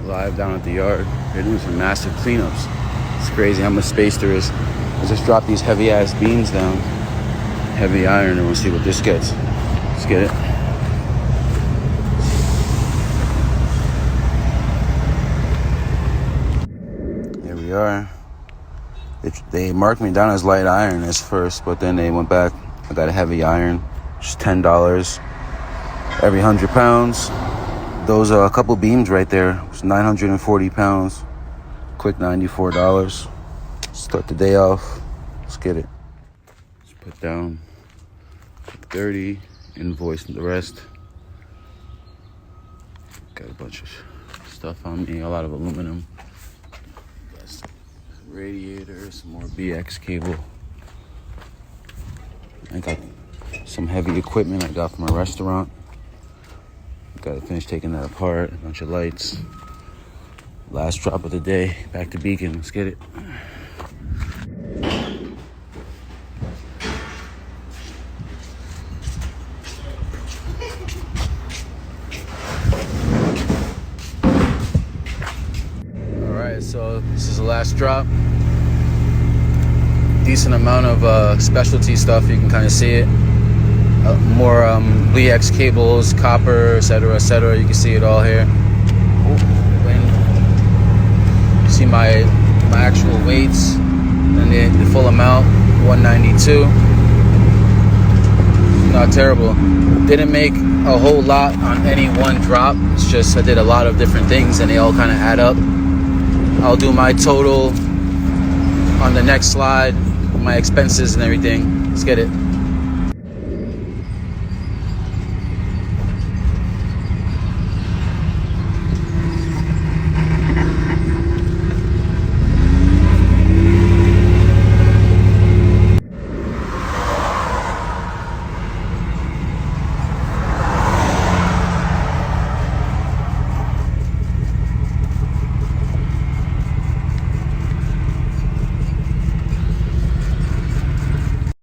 live down at the yard. They're doing some massive cleanups. It's crazy how much space there is. I just dropped these heavy ass beams down. Heavy iron, and we'll see what this gets. Let's get it. Here we are. They marked me down as light iron as first, but then they went back. I got a heavy iron, just $10 every 100 pounds. Those are a couple beams right there. It's 940 pounds. Quick $94. Start the day off. Let's get it. Let's put down 30, invoice and the rest. Got a bunch of stuff on me, a lot of aluminum. Radiator, some more BX cable. I got some heavy equipment I got from a restaurant. Gotta finish taking that apart. A bunch of lights. Last drop of the day. Back to Beacon. Let's get it. Alright, so this is the last drop. Decent amount of specialty stuff. You can kind of see it. More BX cables, copper, etc., etc. You can see it all here. You see my actual weights and the full amount, 192. Not terrible. Didn't make a whole lot on any one drop. It's just I did a lot of different things and they all kind of add up. I'll do my total on the next slide, my expenses and everything. Let's get it.